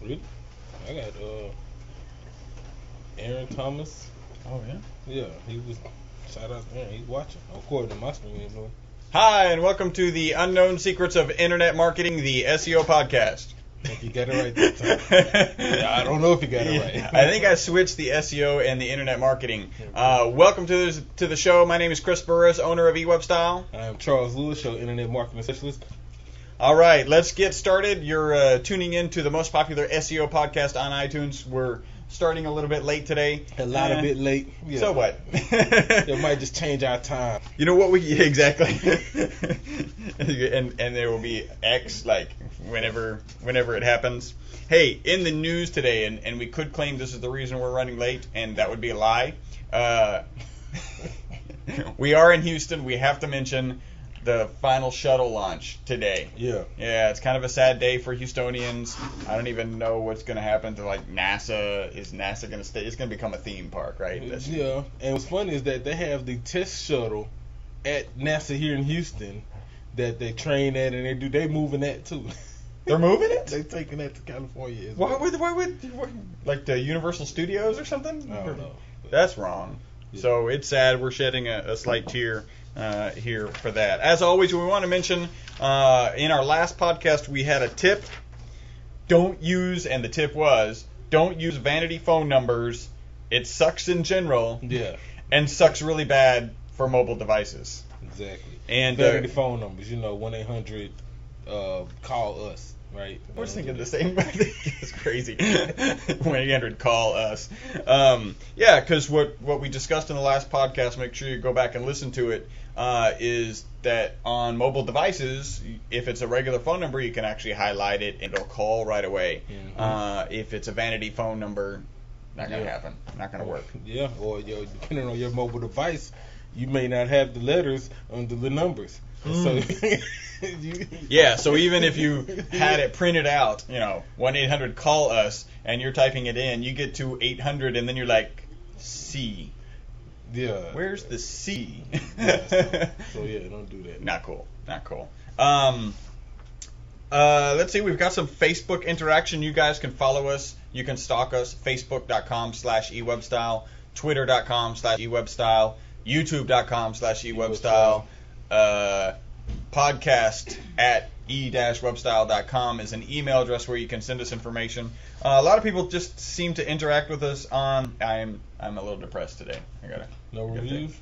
Really? I got Aaron Thomas. Oh, yeah? Yeah, he was. Shout out to Aaron. He's watching. According to my screen, anyway. Hi, and welcome to the Unknown Secrets of Internet Marketing, the SEO podcast. I think you got it right this time. Yeah, I don't know if you got it right. I think I switched the SEO and the internet marketing. Welcome to the show. My name is Chris Burris, owner of eWebStyle. I am Charles Lewis, your internet marketing specialist. All right, let's get started. You're tuning in to the most popular SEO podcast on iTunes. We're starting a little bit late today. A bit late. Yeah. So what? It might just change our time. You know what exactly. and there will be X like whenever it happens. Hey, in the news today, and we could claim this is the reason we're running late, and that would be a lie. We are in Houston. We have to mention the final shuttle launch today. Yeah, it's kind of a sad day for Houstonians. I don't even know what's going to happen to NASA. Is NASA going to stay? It's going to become a theme park, right? Yeah, and what's funny is that they have the test shuttle at NASA here in Houston that they train at, and they moving that too. They're moving it? They're taking that to California as well. Why would like the Universal Studios or something? I don't know. That's wrong. Yeah. So it's sad. We're shedding a slight tear here for that. As always, we want to mention in our last podcast we had a tip. Don't use vanity phone numbers. It sucks in general. Yeah. And sucks really bad for mobile devices. Exactly. And vanity phone numbers, 1-800 call us. Right. I was thinking the same thing. It's crazy. 1-800 call us. Because what we discussed in the last podcast, make sure you go back and listen to it, is that on mobile devices, if it's a regular phone number, you can actually highlight it and it'll call right away. Mm-hmm. If it's a vanity phone number, not going to happen. Not going to work. Yeah, or depending on your mobile device, you may not have the letters under the numbers. So so even if you had it printed out, 1-800 call us, and you're typing it in, you get to 800, and then you're like, C. Yeah. Where's the C? So don't do that. Not cool. Let's see, we've got some Facebook interaction. You guys can follow us. You can stalk us, facebook.com/eWebStyle, twitter.com/eWebStyle, youtube.com/eWebStyle. Podcast at e-webstyle.com is an email address where you can send us information. A lot of people just seem to interact with us on. I'm a little depressed today. No reviews.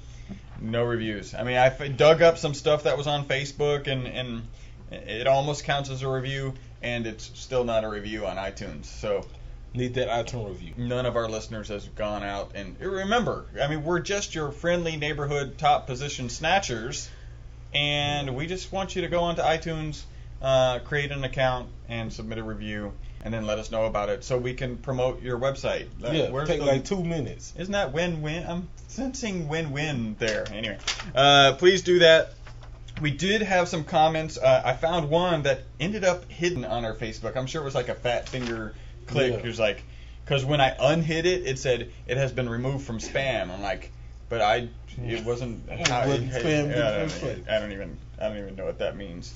No reviews. I mean, I dug up some stuff that was on Facebook, and it almost counts as a review, and it's still not a review on iTunes. So need that iTunes review. None of our listeners has gone out and remember. I mean, we're just your friendly neighborhood top position snatchers. And we just want you to go onto iTunes, create an account, and submit a review, and then let us know about it so we can promote your website. Take like 2 minutes. Isn't that win-win? I'm sensing win-win there. Anyway, please do that. We did have some comments. I found one that ended up hidden on our Facebook. I'm sure it was like a fat finger click. It was like, because when I unhid it, it said it has been removed from spam. I'm like, but it wasn't. I don't even know what that means.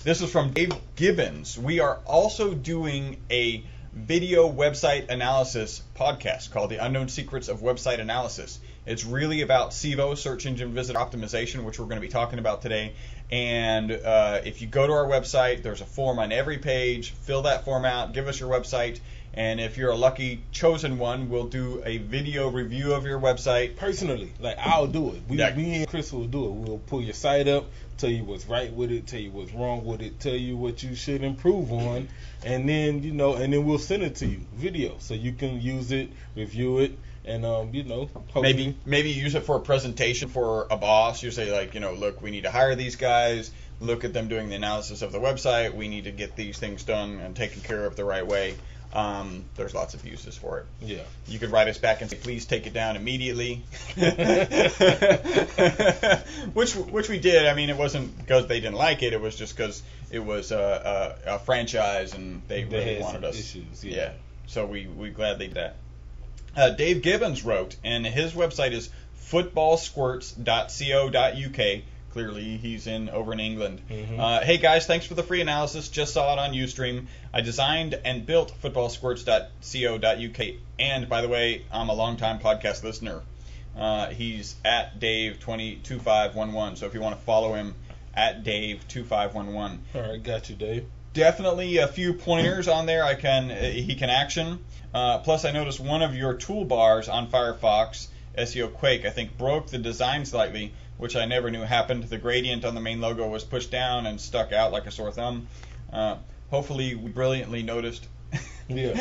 This is from Dave Gibbons. We are also doing a video website analysis podcast called The Unknown Secrets of Website Analysis. It's really about SEO, search engine visitor optimization, which we're going to be talking about today. And if you go to our website, there's a form on every page. Fill that form out. Give us your website. And if you're a lucky chosen one, we'll do a video review of your website. Personally, I'll do it. Me and Chris will do it. We'll pull your site up, tell you what's right with it, tell you what's wrong with it, tell you what you should improve on, and then we'll send it to you, video, so you can use it, review it, and hopefully. Maybe use it for a presentation for a boss. You say look, we need to hire these guys. Look at them doing the analysis of the website. We need to get these things done and taken care of the right way. There's lots of uses for it. Yeah. You could write us back and say, please take it down immediately. which we did. I mean, it wasn't because they didn't like it. It was just because it was a franchise and they really wanted us. Issues, yeah. So we gladly did that. Dave Gibbons wrote, and his website is footballsquirts.co.uk. Clearly, he's over in England. Mm-hmm. Hey guys, thanks for the free analysis. Just saw it on Ustream. I designed and built footballsquirts.co.uk. And by the way, I'm a longtime podcast listener. He's at Dave2511. So if you want to follow him, at Dave2511. All right, got you, Dave. Definitely a few pointers on there he can action. Plus, I noticed one of your toolbars on Firefox, SEO Quake, I think broke the design slightly, which I never knew happened. The gradient on the main logo was pushed down and stuck out like a sore thumb. Hopefully, we brilliantly noticed. Yeah,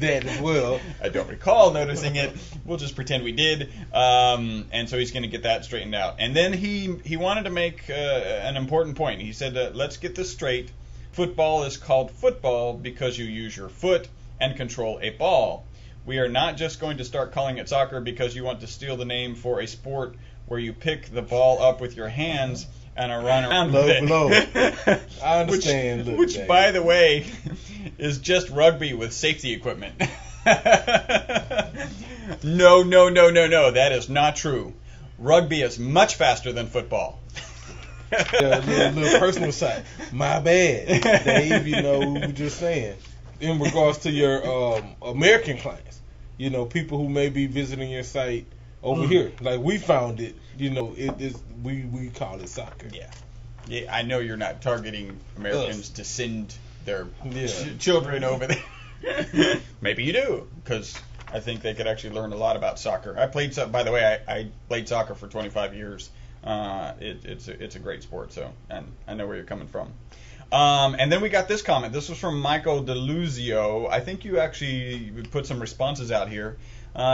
that as well. I don't recall noticing it. We'll just pretend we did. And so he's going to get that straightened out. And then he wanted to make an important point. He said, let's get this straight. Football is called football because you use your foot and control a ball. We are not just going to start calling it soccer because you want to steal the name for a sport where you pick the ball up with your hands and run around with it. I understand. Which by the way, is just rugby with safety equipment. No. That is not true. Rugby is much faster than football. Yeah, little personal side. My bad, Dave. We were just saying. In regards to your American clients, people who may be visiting your site over here, like we found it. It is we call it soccer. Yeah. I know you're not targeting Americans to send their children over there. Maybe you do, because I think they could actually learn a lot about soccer. By the way, I played soccer for 25 years. It's a great sport, so and I know where you're coming from. And then we got this comment. This was from Michael DeLuzio. I think you actually put some responses out here.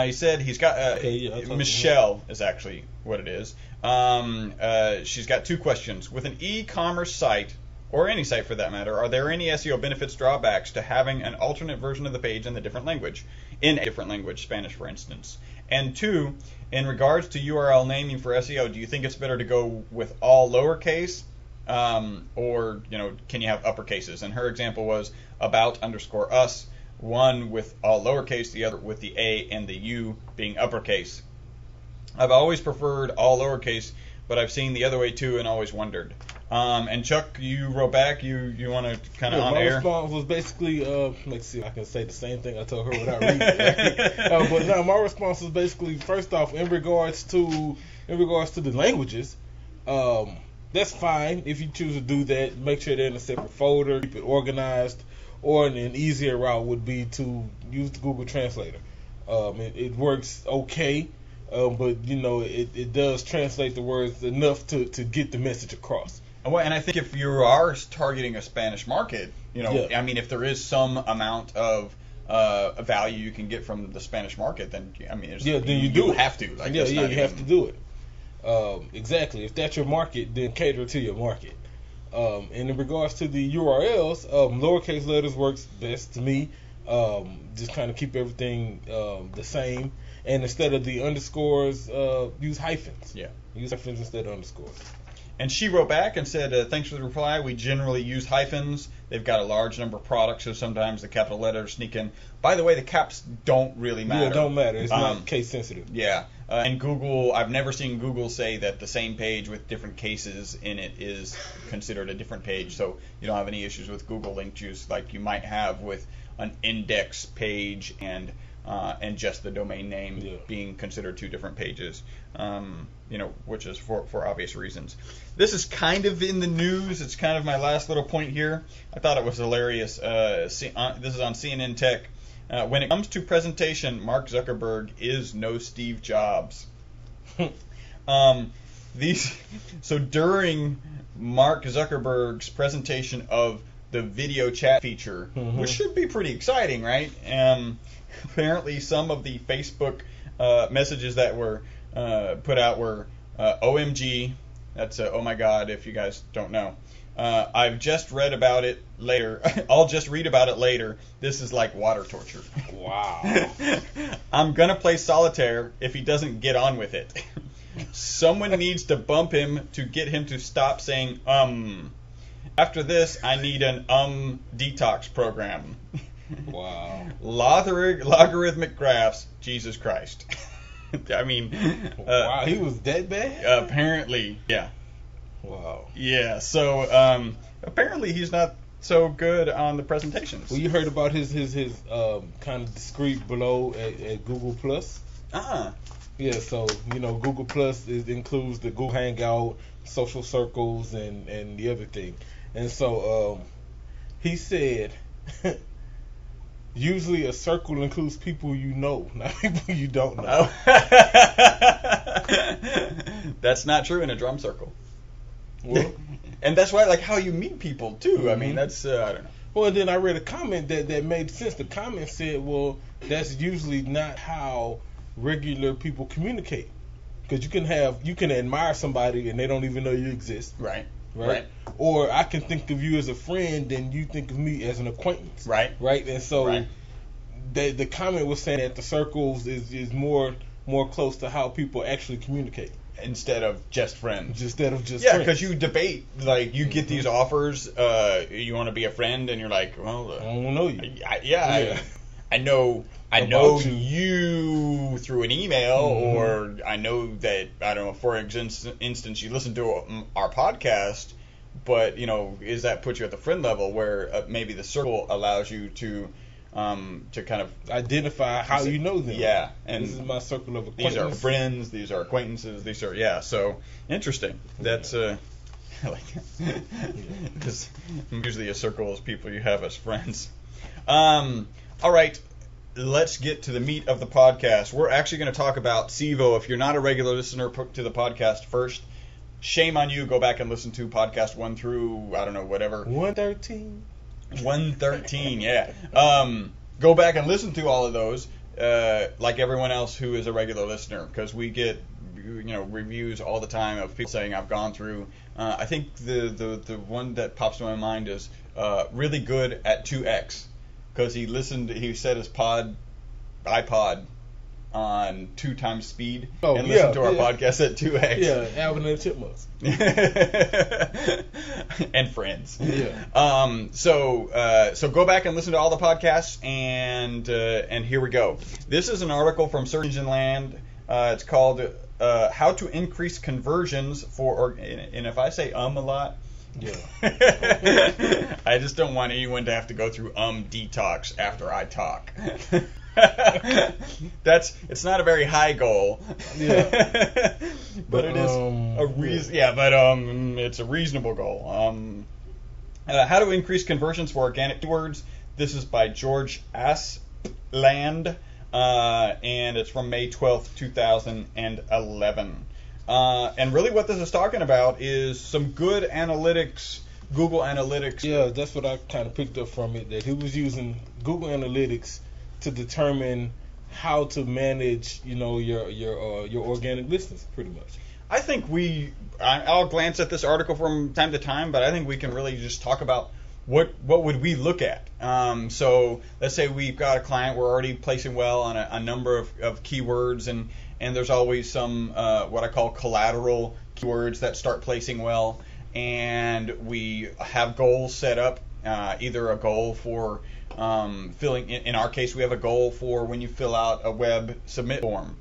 He said he's got Michelle is actually what it is. She's got two questions. With an e-commerce site, or any site for that matter, are there any SEO benefits, drawbacks to having an alternate version of the page in a different language, Spanish for instance? And two, in regards to URL naming for SEO, do you think it's better to go with all lowercase, or can you have uppercases? And her example was about_us, one with all lowercase, the other with the A and the U being uppercase. I've always preferred all lowercase, but I've seen the other way too and always wondered. And Chuck, you wrote back. You want to kind of on air? My response was basically, let's see if I can say the same thing I told her without reading it. But no, my response was basically, first off, in regards to the languages, that's fine if you choose to do that. Make sure they're in a separate folder, keep it organized. Or an easier route would be to use the Google Translator. It works okay, but it does translate the words enough to get the message across. Well, and I think if you are targeting a Spanish market, I mean, if there is some amount of value you can get from the Spanish market, then then you have to. You have to do it. Exactly. If that's your market, then cater to your market. And in regards to the URLs, lowercase letters works best to me. Just kind of keep everything the same. And instead of the underscores, use hyphens. Yeah. Use hyphens instead of underscores. And she wrote back and said, thanks for the reply. We generally use hyphens. They've got a large number of products, so sometimes the capital letters sneak in. By the way, the caps don't really matter. Yeah, it don't matter. It's not case sensitive. Yeah. And Google, I've never seen Google say that the same page with different cases in it is considered a different page. So you don't have any issues with Google link juice like you might have with an index page and just the domain name being considered two different pages, which is for obvious reasons. This is kind of in the news. It's kind of my last little point here. I thought it was hilarious. This is on CNN Tech. When it comes to presentation, Mark Zuckerberg is no Steve Jobs. So during Mark Zuckerberg's presentation of the video chat feature, which should be pretty exciting, right? Apparently some of the Facebook messages that were put out were OMG, that's oh my god, if you guys don't know. I've just read about it later. I'll just read about it later. This is like water torture. Wow. I'm going to play solitaire if he doesn't get on with it. Someone needs to bump him to get him to stop saying After this, I need an detox program. Wow. Logarithmic graphs, Jesus Christ. I mean, wow, he was that bad? Apparently, yeah. Wow. Yeah. So apparently he's not so good on the presentations. Well, you heard about his kind of discreet blow at Google Plus. Yeah, so Google Plus includes the Google Hangout, social circles, and the other thing. And so he said, usually a circle includes people you know, not people you don't know. That's not true in a drum circle. Well, and that's why, like, how you meet people too. Mm-hmm. I mean, that's I don't know. Well, then I read a comment that made sense. The comment said, well, that's usually not how regular people communicate, because you can admire somebody and they don't even know you exist. Right. Or I can think of you as a friend and you think of me as an acquaintance. Right. And so the comment was saying that the circles is more close to how people actually communicate. Instead of just friends. Friends. Yeah, because you debate, like, you get these offers, you want to be a friend, and you're like, well, I don't know you. I know you through an email, or I know that, I don't know, for instance, you listen to our podcast, but, is that put you at the friend level where maybe the circle allows you to kind of identify how you know them. Yeah, and this is my circle of acquaintances. These are friends. These are acquaintances. These are So interesting. That's I like because usually a circle is people you have as friends. All right, let's get to the meat of the podcast. We're actually going to talk about CVO. If you're not a regular listener to the podcast, first, shame on you. Go back and listen to podcast 1 through, I don't know, whatever. 113. 113, yeah. Go back and listen to all of those, like everyone else who is a regular listener, because we get, reviews all the time of people saying I've gone through. I think the one that pops to my mind is really good at 2x, because he set his iPod on 2 times speed and listen to our podcast at 2x. Yeah, Alvin and the Chipmunks. And friends. Yeah. So go back and listen to all the podcasts, and here we go. This is an article from Search Engine Land. It's called How to Increase Conversions for, and if I say a lot, yeah. I just don't want anyone to have to go through detox after I talk. It's not a very high goal. Yeah. But it is a reason. Yeah, but it's a reasonable goal. How to increase conversions for organic keywords. This is by George Asland, and it's from May 12th, 2011. And really what this is talking about is some good analytics, Google Analytics. Yeah, that's what I kind of picked up from it, that he was using Google Analytics to determine how to manage, your organic listings, pretty much. I think I'll glance at this article from time to time, but I think we can really just talk about what would we look at. So let's say we've got a client, we're already placing well on a number of keywords, and there's always some what I call collateral keywords that start placing well, and we have goals set up, either a goal for filling, in our case, we have a goal for when you fill out a web submit form,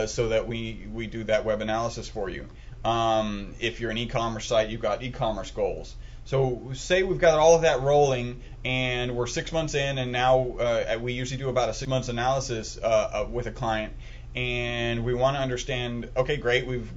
so that we do that web analysis for you. If you're an e-commerce site, you've got e-commerce goals. So say we've got all of that rolling, and we're 6 months in, and now we usually do about a 6 months analysis with a client, and we want to understand, okay, great, we've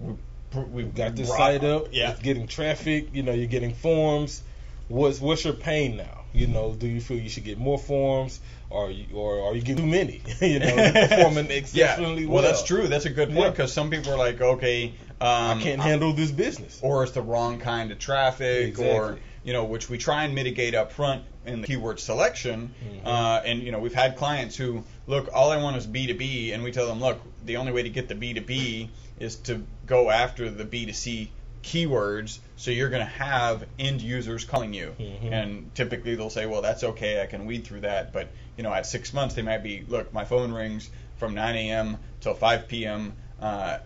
got this site up, yeah, it's getting traffic, you're getting forms. What's your pain now? Do you feel you should get more forms, or are you getting too many? Performing exceptionally well. Well, that's true. That's a good point, because some people are like, okay, I can't handle this business, or it's the wrong kind of traffic, exactly. Or which we try and mitigate up front in the keyword selection. And we've had clients who, look, all I want is B2B, and we tell them, look, the only way to get the B2B is to go after the B2C keywords, so you're going to have end users calling you, and typically they'll say, well, that's okay, I can weed through that, but at 6 months they might be, look, my phone rings from 9 a.m. till 5 p.m.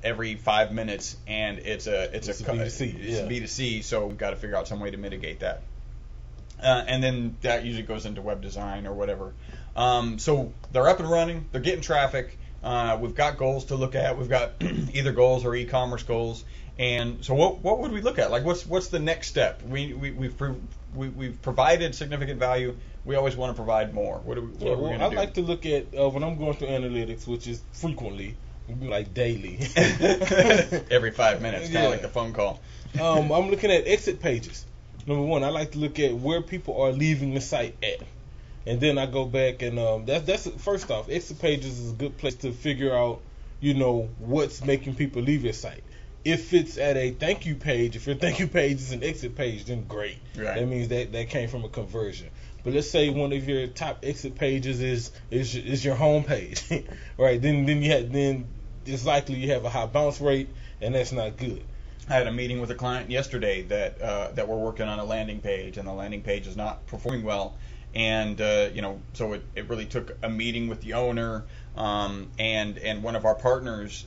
Every 5 minutes, and it's a B2C, it's a B2C, so we've got to figure out some way to mitigate that, and then that usually goes into web design or whatever. So they're up and running, they're getting traffic, We've got goals to look at. We've got either goals or e-commerce goals. And so what would we look at? Like what's the next step? We've provided significant value. We always want to provide more. What are we going to do? I like to look at when I'm going through analytics, which is frequently, like daily. Every 5 minutes, kind of like the phone call. I'm looking at exit pages. Number one, I like to look at where people are leaving the site at. And then I go back and that's first off, exit pages is a good place to figure out, what's making people leave your site. If it's at a thank you page, if your thank you page is an exit page, then great. Right. That means that came from a conversion. But let's say one of your top exit pages is your home page, right? Then it's likely you have a high bounce rate, and that's not good. I had a meeting with a client yesterday that we're working on a landing page, and the landing page is not performing well. And so it really took a meeting with the owner and one of our partners,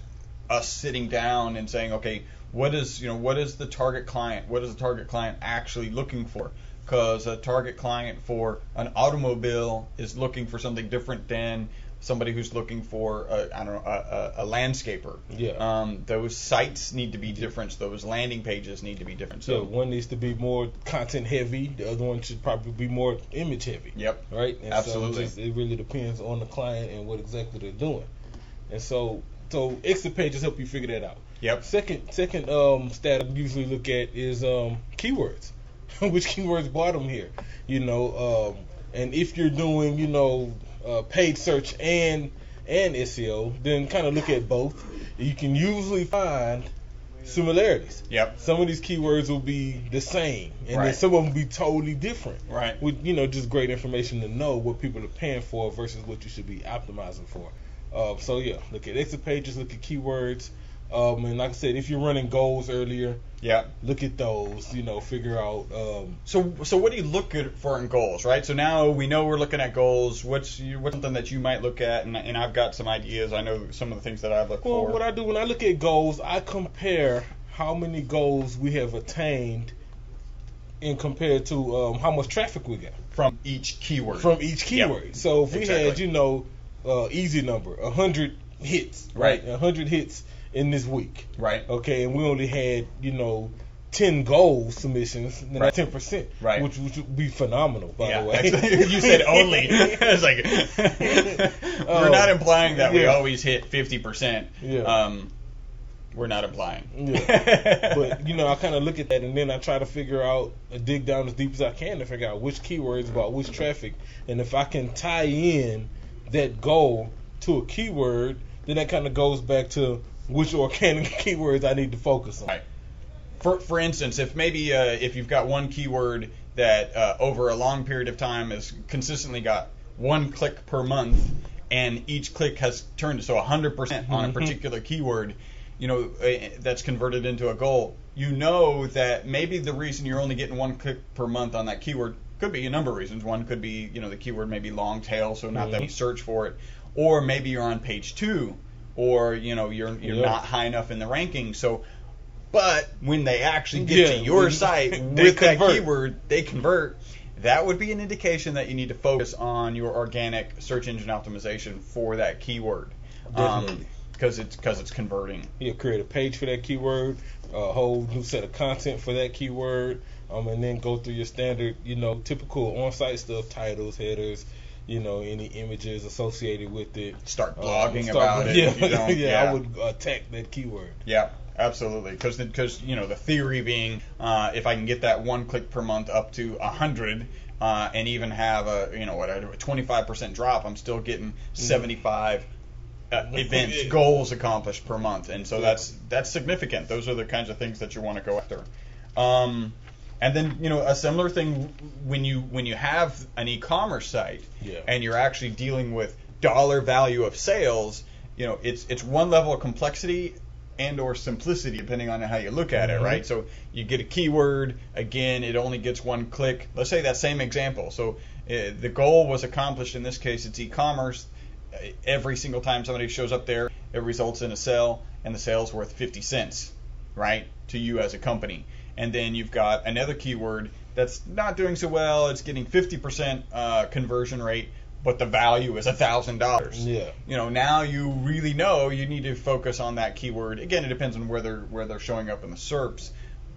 us sitting down and saying, okay, what is the target client? What is the target client actually looking for? Because a target client for an automobile is looking for something different than somebody who's looking for a landscaper. Yeah. Those sites need to be different. Those landing pages need to be different. So one needs to be more content heavy. The other one should probably be more image heavy. Yep. Right. And absolutely. So it really depends on the client and what exactly they're doing. And so exit pages help you figure that out. Yep. Second stat I usually look at is keywords. Which keywords brought them here? And if you're doing paid search and SEO, then kind of look at both. You can usually find similarities. Yep. Some of these keywords will be the same, and right. then some of them will be totally different. Right. With just great information to know what people are paying for versus what you should be optimizing for. Look at exit pages, look at keywords, and like I said, if you're running goals earlier, look at those. Figure out. So what do you look for in goals, right? So now we know we're looking at goals. What's something that you might look at? And I've got some ideas. I know some of the things that I've looked for. Well, what I do when I look at goals, I compare how many goals we have attained, and compared to how much traffic we got from each keyword. Yep. So if we had, easy number, 100 hits, right? 100 hits in this week, right? Okay, and we only had 10 goal submissions, then right. 10%, right? Which would be phenomenal, by the way. You said only. It's like we're not implying that we always hit 50%. Yeah. We're not implying. Yeah. But I kind of look at that, and then I try to figure out, dig down as deep as I can to figure out which keywords about which traffic, and if I can tie in that goal to a keyword, then that kind of goes back to which organic keywords I need to focus on. Right. For instance, if maybe if you've got one keyword that over a long period of time has consistently got 1 click per month, and each click has turned so 100% on a particular keyword, that's converted into a goal. That maybe the reason you're only getting 1 click per month on that keyword could be a number of reasons. One could be the keyword may be long tail, so not that you search for it, or maybe you're on page 2, or you're not high enough in the ranking. So, but when they actually get to your site with that keyword, they convert. That would be an indication that you need to focus on your organic search engine optimization for that keyword. Definitely. Because it's converting. Create a page for that keyword, a whole new set of content for that keyword, and then go through your standard, typical on-site stuff, titles, headers, any images associated with it. Start blogging about it. I would attack that keyword. Yeah, absolutely. Because the theory being, if I can get that 1 click per month up to 100, and even have a 25% drop, I'm still getting 75 events, goals accomplished per month, and so that's significant. Those are the kinds of things that you want to go after. And then a similar thing when you have an e-commerce site and you're actually dealing with dollar value of sales, it's one level of complexity and or simplicity depending on how you look at it, right? So you get a keyword, again, it only gets 1 click. Let's say that same example. So the goal was accomplished. In this case, it's e-commerce. Every single time somebody shows up there, it results in a sale, and the sale's worth 50 cents, right, to you as a company. And then you've got another keyword that's not doing so well. It's getting 50% conversion rate, but the value is $1,000. Yeah. You know, now you really know you need to focus on that keyword. Again, it depends on where they're showing up in the SERPs,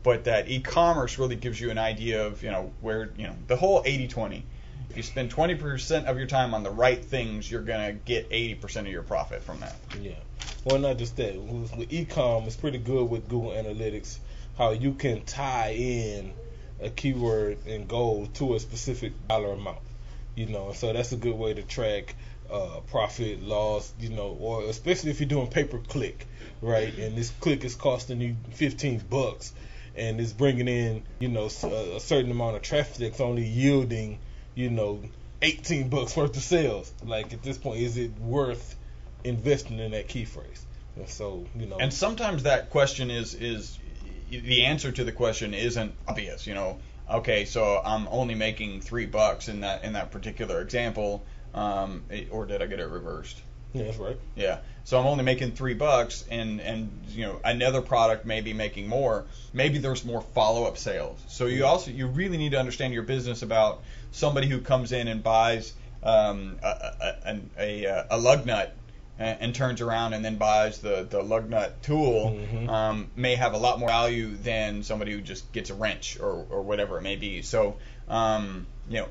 but that e-commerce really gives you an idea of, you know, where, you know, the whole 80-20. If you spend 20% of your time on the right things, you're going to get 80% of your profit from that. Yeah. Well, not just that. With e-com, it's pretty good with Google Analytics, how you can tie in a keyword and goal to a specific dollar amount. You know, so that's a good way to track profit, loss, you know, or especially if you're doing pay-per-click, right? And this click is costing you $15 and it's bringing in, you know, a certain amount of traffic that's only yielding, you know, $18 worth of sales. Like, at this point, is it worth investing in that key phrase? And so, you know. And sometimes that question is the answer to the question isn't obvious, you know. Okay, so I'm only making $3 in that particular example, or did I get it reversed? Yeah, that's right. Yeah, so I'm only making $3, and you know, another product may be making more. Maybe there's more follow-up sales. So you really need to understand your business about somebody who comes in and buys a lug nut and turns around and then buys the lug nut tool, may have a lot more value than somebody who just gets a wrench or whatever it may be. So, you know,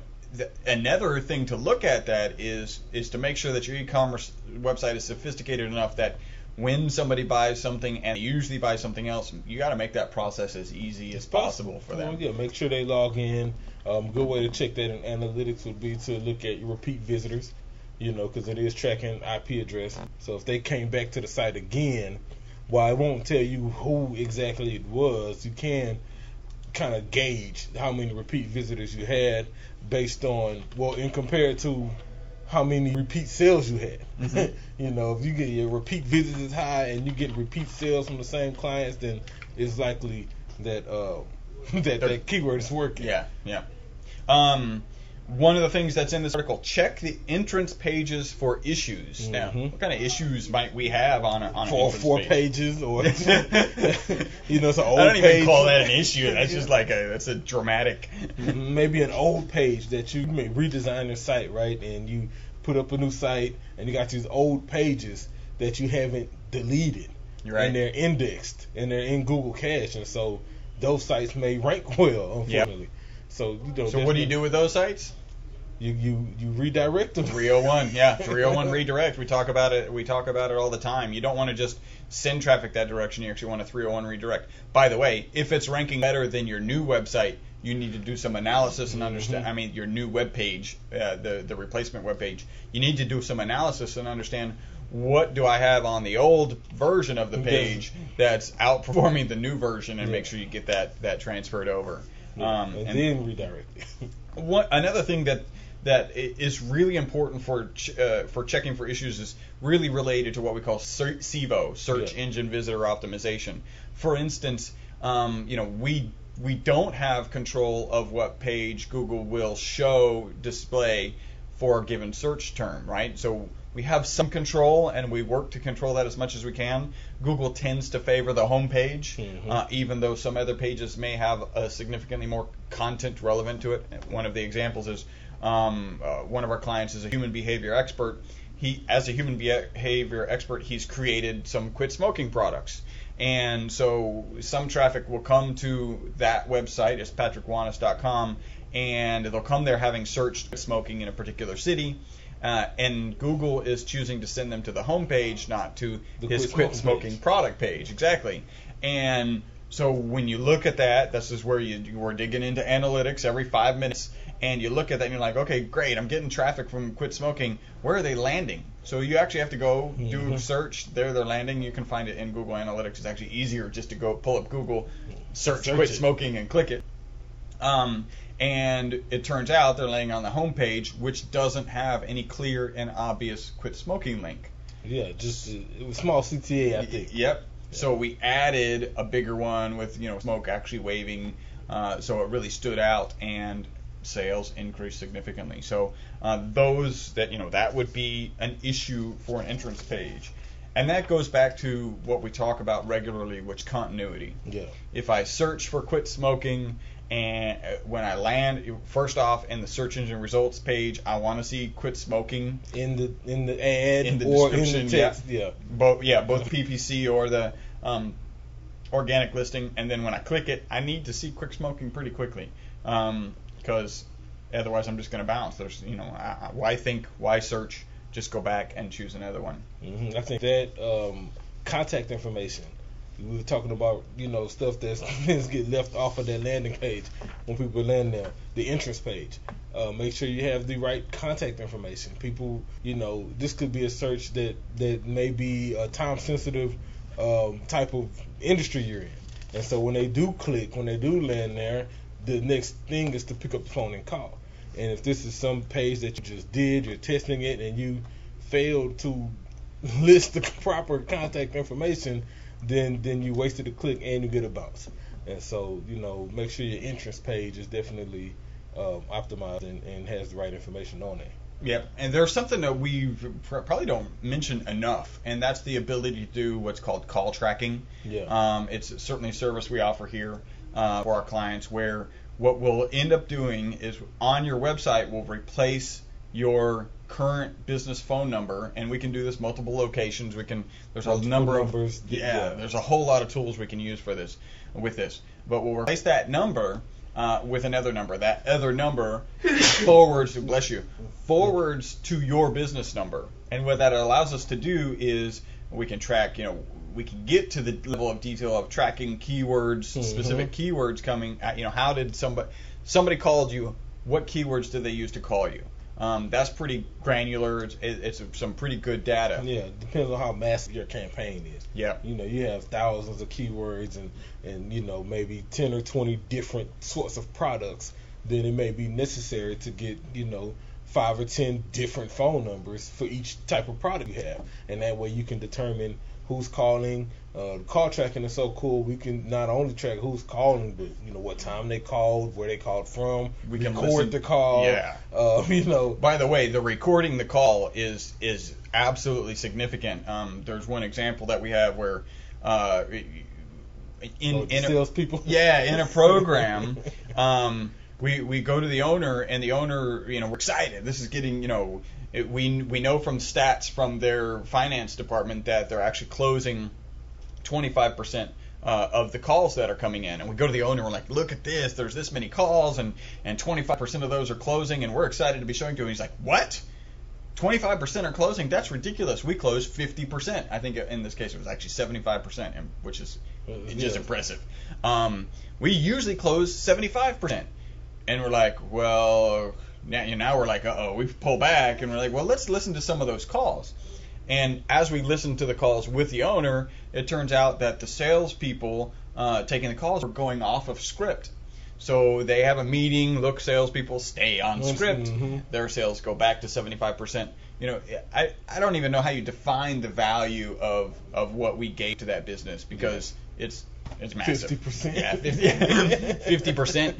another thing to look at that is to make sure that your e-commerce website is sophisticated enough that when somebody buys something and they usually buy something else, you got to make that process as easy as possible for them. Well, yeah, make sure they log in. Good way to check that in analytics would be to look at your repeat visitors. You know, because it is tracking IP address. So if they came back to the site again, while it won't tell you who exactly it was, you can kind of gauge how many repeat visitors you had based on, well, in compared to how many repeat sales you had. You know, if you get your repeat visitors high and you get repeat sales from the same clients, then it's likely that that keyword is working. Yeah. One of the things that's in this article, check the entrance pages for issues. Now, what kind of issues might we have on an entrance four page? pages, or you know, it's an old I don't page. even call that an issue. That's just like that's a dramatic. Maybe an old page that you may redesign your site, right? And you put up a new site, and you got these old pages that you haven't deleted, Right. and they're indexed and they're in Google Cache, and so those sites may rank well, unfortunately. Yep. So, you know, So what do you do with those sites? You redirect them. 301, yeah, 301 redirect. We talk about it all the time. You don't want to just send traffic that direction. You actually want a 301 redirect. By the way, if it's ranking better than your new website, you need to do some analysis and understand. I mean, your new web page, the replacement web page. You need to do some analysis and understand, what do I have on the old version of the page that's outperforming the new version, and make sure you get that transferred over. And then redirect it. Another thing that is really important for checking for issues is really related to what we call SEVO, Search Engine Visitor Optimization. For instance, you know, we don't have control of what page Google will display for a given search term, right? So we have some control, and we work to control that as much as we can. Google tends to favor the home page, even though some other pages may have significantly more content relevant to it. One of the examples is one of our clients is a human behavior expert. As a human behavior expert, he's created some quit smoking products. And so some traffic will come to that website, it's patrickwanis.com, and they'll come there having searched quit smoking in a particular city. And Google is choosing to send them to the home page, not to his quit smoking product page. Exactly. And so when you look at that, this is where we're digging into analytics every 5 minutes, and you look at that and you're like, okay, great, I'm getting traffic from quit smoking. Where are they landing? So you actually have to go do a search. There they're landing. You can find it in Google Analytics. It's actually easier just to go pull up Google, search quit smoking, and click it. And it turns out they're laying on the home page, which doesn't have any clear and obvious quit smoking link. Yeah, just it was small CTA, I think. Yep. Yeah. So we added a bigger one with, you know, smoke actually waving, so it really stood out, and sales increased significantly. So those that, you know, that would be an issue for an entrance page. And that goes back to what we talk about regularly, which continuity. Yeah. If I search for quit smoking And when I land, first off, in the search engine results page, I want to see quit smoking in the ad in the or description. in the text. Yeah. Both PPC or the organic listing. And then when I click it, I need to see quit smoking pretty quickly, because otherwise I'm just going to bounce. There's, why search? Just go back and choose another one. I think that contact information. We were talking about, stuff that's get left off of that landing page when people land there. The entrance page. Make sure you have the right contact information. People, this could be a search that may be a time-sensitive type of industry you're in. And so when they do land there, the next thing is to pick up the phone and call. And if this is some page that you just did, you're testing it, and you failed to list the proper contact information, then you wasted a click and you get a bounce. And so, make sure your entrance page is definitely optimized and has the right information on it. Yep, and there's something that we probably don't mention enough, and that's the ability to do what's called call tracking. Yeah. It's certainly a service we offer here for our clients, where what we'll end up doing is on your website we'll replace your current business phone number, and we can do this multiple locations. There's a number of numbers. There's a whole lot of tools we can use for this but we'll replace that number with another number. That other number forwards to your business number, and what that allows us to do is we can track, we can get to the level of detail of tracking keywords, specific keywords coming. How did somebody called you? What keywords did they use to call you? That's pretty granular. It's some pretty good data. Yeah, it depends on how massive your campaign is. Yeah. You have thousands of keywords and maybe 10 or 20 different sorts of products. Then it may be necessary to get 5 or 10 different phone numbers for each type of product you have, and that way you can determine who's calling. Call tracking is so cool. We can not only track who's calling, but what time they called, where they called from. We can record the call. Yeah. By the way, the recording the call is absolutely significant. There's one example that we have where in salespeople. Yeah, in a program. We go to the owner, and the owner, we're excited. This is getting, we know from stats from their finance department that they're actually closing 25% of the calls that are coming in. And we go to the owner, we're like, look at this, there's this many calls, and 25% of those are closing, and we're excited to be showing to him. He's like, what? 25% are closing? That's ridiculous. We closed 50%. I think in this case it was actually 75%, which is just impressive. We usually close 75%. And we're like, well, now we're like, we've pulled back. And we're like, well, let's listen to some of those calls. And as we listened to the calls with the owner, it turns out that the salespeople taking the calls were going off of script. So they have a meeting, look, salespeople stay on script. Their sales go back to 75%. I don't even know how you define the value of what we gave to that business, because it's massive. 50%. Yeah, 50%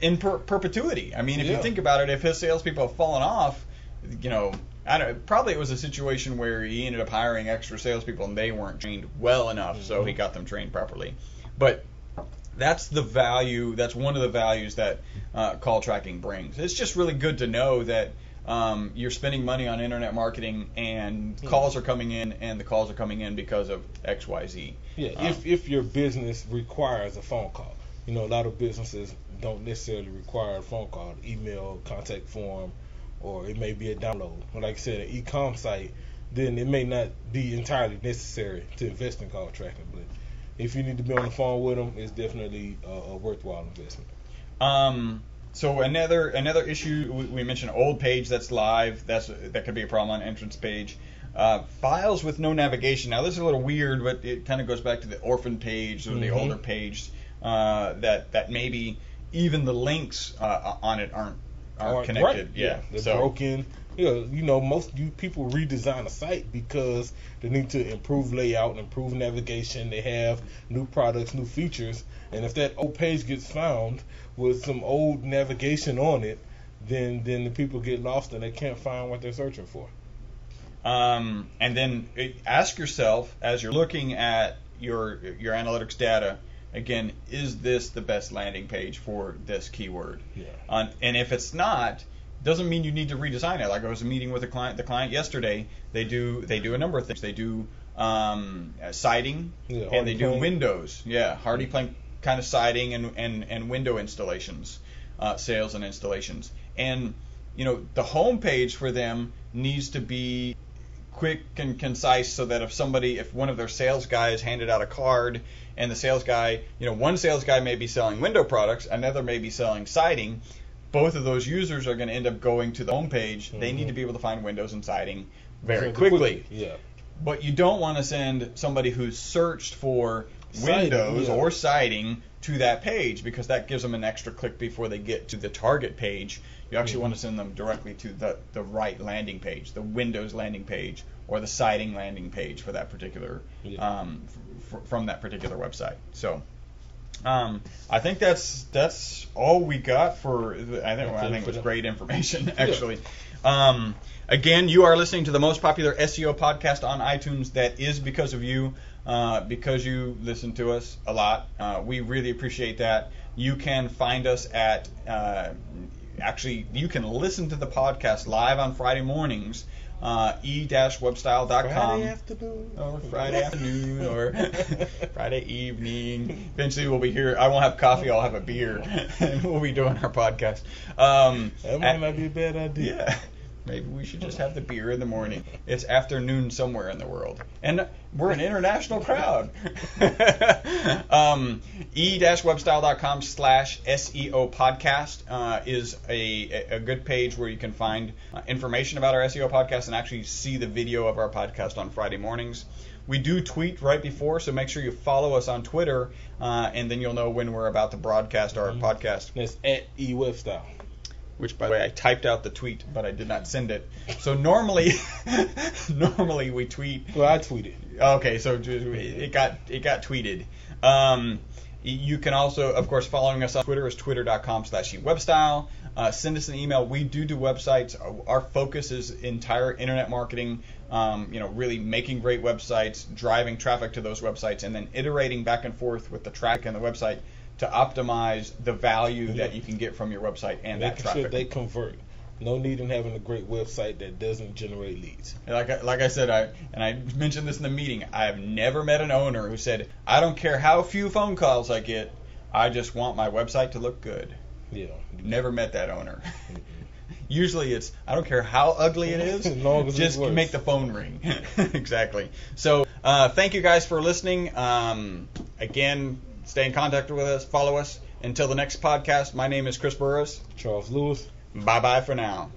in perpetuity. I mean, if you think about it, if his salespeople have fallen off, probably it was a situation where he ended up hiring extra salespeople and they weren't trained well enough, so he got them trained properly. But that's the value. That's one of the values that call tracking brings. It's just really good to know that you're spending money on internet marketing, and calls are coming in, and the calls are coming in because of X, Y, Z. Yeah, if your business requires a phone call. A lot of businesses don't necessarily require a phone call, email, contact form, or it may be a download. Like I said, an e-com site, then it may not be entirely necessary to invest in call tracking. But if you need to be on the phone with them, it's definitely a worthwhile investment. So another issue, we mentioned old page that's live. That could be a problem on entrance page. Files with no navigation. Now this is a little weird, but it kind of goes back to the orphan page or the older page that maybe even the links on it aren't connected. Right. Yeah, they're broken. Most people redesign a site because they need to improve layout and improve navigation. They have new products, new features, and if that old page gets found with some old navigation on it, then the people get lost and they can't find what they're searching for. And then ask yourself, as you're looking at your analytics data, again, is this the best landing page for this keyword? Yeah. And if it's not, doesn't mean you need to redesign it. Like I was meeting with the client yesterday. They do a number of things. They do siding, and they do windows. Yeah, hardy plank kind of siding and window installations, sales and installations. And the home page for them needs to be quick and concise, so that if one of their sales guys handed out a card, and the sales guy, one sales guy may be selling window products, another may be selling siding, both of those users are going to end up going to the home page. They need to be able to find windows and siding very quickly. Yeah. But you don't want to send somebody who's searched for windows or siding to that page, because that gives them an extra click before they get to the target page. You actually want to send them directly to the right landing page, the Windows landing page or the siding landing page for that particular from that particular website. So I think that's all we got for. I think it was great information actually. Again, you are listening to the most popular SEO podcast on iTunes. That is because of you, because you listen to us a lot. We really appreciate that. You can find us at. Actually, you can listen to the podcast live on Friday mornings. e-webstyle.com. Friday afternoon. Or Friday afternoon or Friday evening. Eventually we'll be here. I won't have coffee, I'll have a beer. And we'll be doing our podcast. That might not be a bad idea. Yeah. Maybe we should just have the beer in the morning. It's afternoon somewhere in the world. And we're an international crowd. e-webstyle.com/SEO podcast is a good page where you can find information about our SEO podcast and actually see the video of our podcast on Friday mornings. We do tweet right before, so make sure you follow us on Twitter, and then you'll know when we're about to broadcast our podcast. That's at eWebstyle. Which, by the way, I typed out the tweet, but I did not send it. So normally we tweet. Well, I tweeted. Okay, so it got tweeted. You can also, of course, following us on Twitter is twitter.com/eWebstyle. Send us an email. We do websites. Our focus is entire internet marketing. Really making great websites, driving traffic to those websites, and then iterating back and forth with the traffic and the website to optimize the value that you can get from your website and that traffic. Sure they convert. No need in having a great website that doesn't generate leads. Like I said, I mentioned this in the meeting. I have never met an owner who said, "I don't care how few phone calls I get, I just want my website to look good." Yeah. Never met that owner. Usually it's, I don't care how ugly it is, as long as just make the phone ring. Exactly. So thank you guys for listening. Again, stay in contact with us, follow us. Until the next podcast, my name is Chris Burris. Charles Lewis. Bye-bye for now.